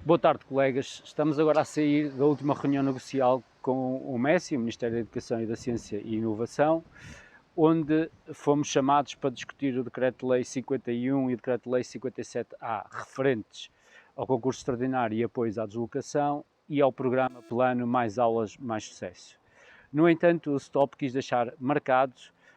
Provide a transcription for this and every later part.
Boa tarde, colegas. Estamos agora a sair da última reunião negocial com o MEC, o Ministério da Educação e da Ciência e Inovação, onde fomos chamados para discutir o Decreto-Lei 51 e o Decreto-Lei 57A, referentes ao concurso extraordinário e apoios à deslocação e ao programa Plano Mais Aulas, Mais Sucesso. No entanto, o STOP quis deixar marcado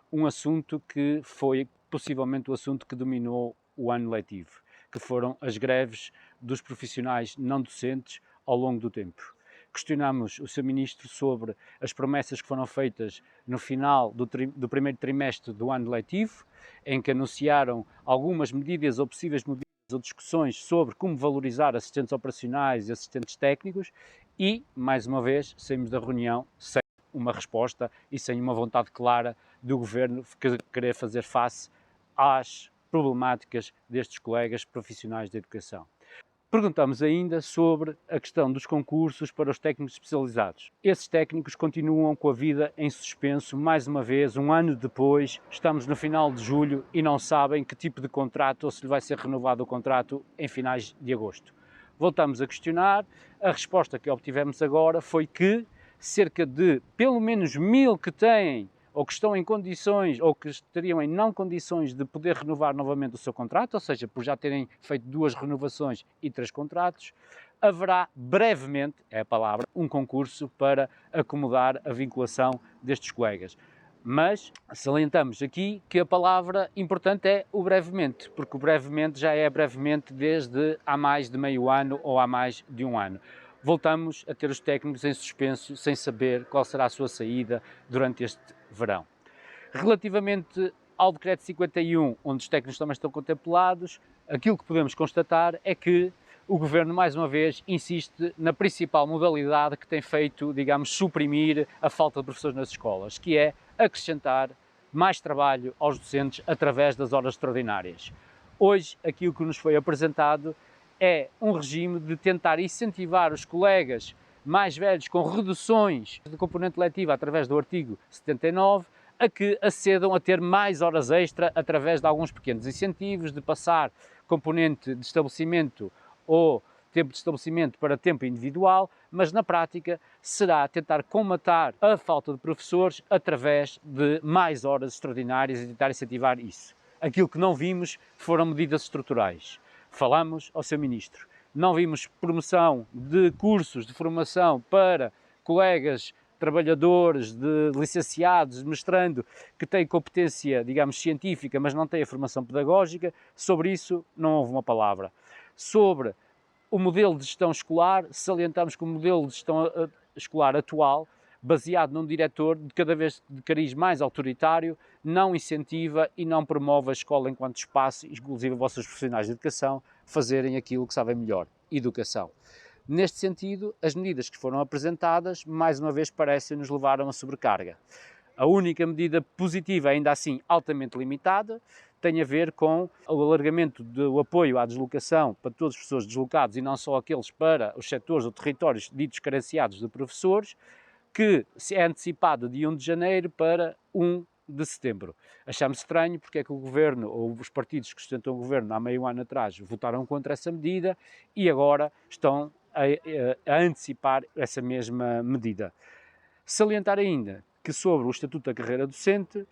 um assunto que foi possivelmente o assunto que dominou o ano letivo, que foram as greves dos profissionais não docentes ao longo do tempo. Questionámos o Sr. Ministro sobre as promessas que foram feitas no final do primeiro trimestre do ano letivo, em que anunciaram algumas medidas ou possíveis medidas ou discussões sobre como valorizar assistentes operacionais e assistentes técnicos e, mais uma vez, saímos da reunião sem uma resposta e sem uma vontade clara do Governo querer fazer face às problemáticas destes colegas profissionais da educação. Perguntamos ainda sobre a questão dos concursos para os técnicos especializados. Esses técnicos continuam com a vida em suspenso, mais uma vez, um ano depois, estamos no final de julho e não sabem que tipo de contrato ou se lhe vai ser renovado o contrato em finais de agosto. Voltamos a questionar, a resposta que obtivemos agora foi que cerca de pelo menos 1000 que têm ou que estão em condições, ou que estariam em não condições de poder renovar novamente o seu contrato, ou seja, por já terem feito 2 renovações e 3 contratos, haverá brevemente, é a palavra, um concurso para acomodar a vinculação destes colegas. Mas salientamos aqui que a palavra importante é o brevemente, porque o brevemente já é brevemente desde há mais de meio ano ou há mais de um ano. Voltamos a ter os técnicos em suspenso, sem saber qual será a sua saída durante este verão. Relativamente ao Decreto 51, onde os técnicos também estão contemplados, aquilo que podemos constatar é que o Governo, mais uma vez, insiste na principal modalidade que tem feito, digamos, suprimir a falta de professores nas escolas, que é acrescentar mais trabalho aos docentes através das horas extraordinárias. Hoje, aquilo que nos foi apresentado é um regime de tentar incentivar os colegas mais velhos com reduções de componente letiva através do artigo 79 a que acedam a ter mais horas extra através de alguns pequenos incentivos, de passar componente de estabelecimento ou tempo de estabelecimento para tempo individual, mas na prática será tentar comatar a falta de professores através de mais horas extraordinárias e tentar incentivar isso. Aquilo que não vimos foram medidas estruturais. Falamos ao Sr. Ministro. Não vimos promoção de cursos de formação para colegas trabalhadores, de licenciados, de mestrando, que têm competência, digamos, científica, mas não têm a formação pedagógica. Sobre isso não houve uma palavra. Sobre o modelo de gestão escolar, salientamos que o modelo de gestão escolar atual, baseado num diretor de cada vez de cariz mais autoritário, não incentiva e não promove a escola enquanto espaço, inclusive vossos profissionais de educação, fazerem aquilo que sabem melhor, educação. Neste sentido, as medidas que foram apresentadas, mais uma vez, parecem-nos levar a uma sobrecarga. A única medida positiva, ainda assim altamente limitada, tem a ver com o alargamento do apoio à deslocação para todos os professores deslocados e não só aqueles para os setores ou territórios ditos carenciados de professores, que é antecipado de 1 de janeiro para 1 de setembro. Achamos estranho porque é que o Governo, ou os partidos que sustentam o Governo há meio ano atrás, votaram contra essa medida e agora estão a antecipar essa mesma medida. Salientar ainda que sobre o Estatuto da Carreira Docente,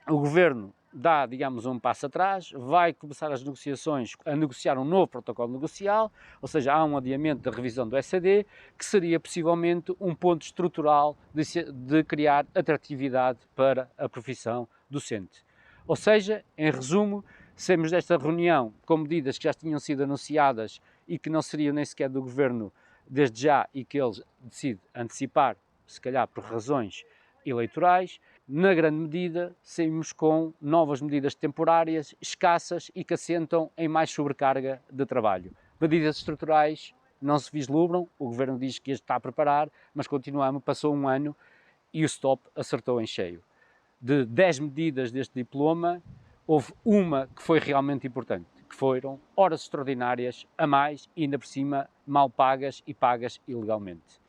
o Governo dá, digamos, um passo atrás, vai começar as negociações, a negociar um novo protocolo negocial, ou seja, há um adiamento da revisão do ECD, que seria possivelmente um ponto estrutural de criar atratividade para a profissão docente. Ou seja, em resumo, saímos desta reunião com medidas que já tinham sido anunciadas e que não seriam nem sequer do Governo desde já e que eles decidem antecipar, se calhar por razões eleitorais. Na grande medida, saímos com novas medidas temporárias, escassas e que assentam em mais sobrecarga de trabalho. Medidas estruturais não se vislumbram, o Governo diz que está a preparar, mas continuamos, passou um ano e o STOP acertou em cheio. De 10 medidas deste diploma, houve uma que foi realmente importante, que foram horas extraordinárias a mais e ainda por cima mal pagas e pagas ilegalmente.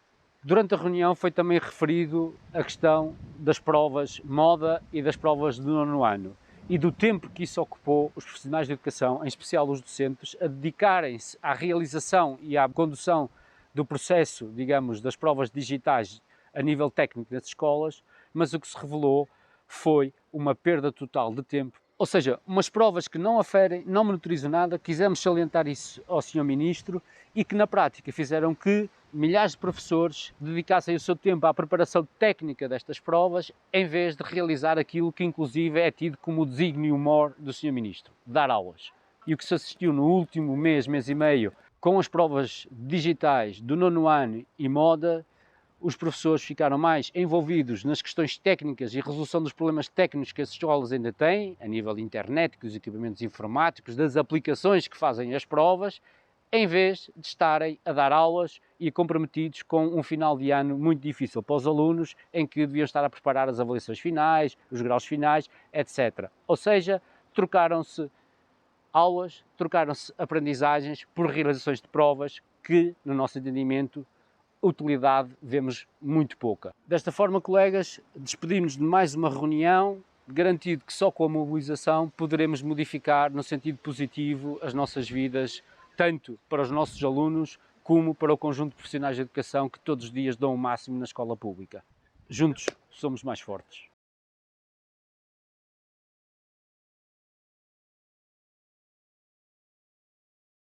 Durante a reunião foi também referido a questão das provas moda e das provas do 9º ano e do tempo que isso ocupou os profissionais de educação, em especial os docentes, a dedicarem-se à realização e à condução do processo, digamos, das provas digitais a nível técnico das escolas, mas o que se revelou foi uma perda total de tempo. Ou seja, umas provas que não aferem, não monitorizam nada, quisemos salientar isso ao Sr. Ministro e que na prática fizeram que milhares de professores dedicassem o seu tempo à preparação técnica destas provas em vez de realizar aquilo que inclusive é tido como o desígnio maior do Sr. Ministro, dar aulas. E o que se assistiu no último mês, mês e meio, com as provas digitais do 9º ano e moda, os professores ficaram mais envolvidos nas questões técnicas e resolução dos problemas técnicos que as escolas ainda têm, a nível de internet, dos equipamentos informáticos, das aplicações que fazem as provas, em vez de estarem a dar aulas e comprometidos com um final de ano muito difícil para os alunos, em que deviam estar a preparar as avaliações finais, os graus finais, etc. Ou seja, trocaram-se aulas, trocaram-se aprendizagens por realizações de provas que, no nosso entendimento, utilidade vemos muito pouca. Desta forma, colegas, despedimos de mais uma reunião, garantido que só com a mobilização poderemos modificar no sentido positivo as nossas vidas, tanto para os nossos alunos como para o conjunto de profissionais de educação que todos os dias dão o máximo na escola pública. Juntos somos mais fortes.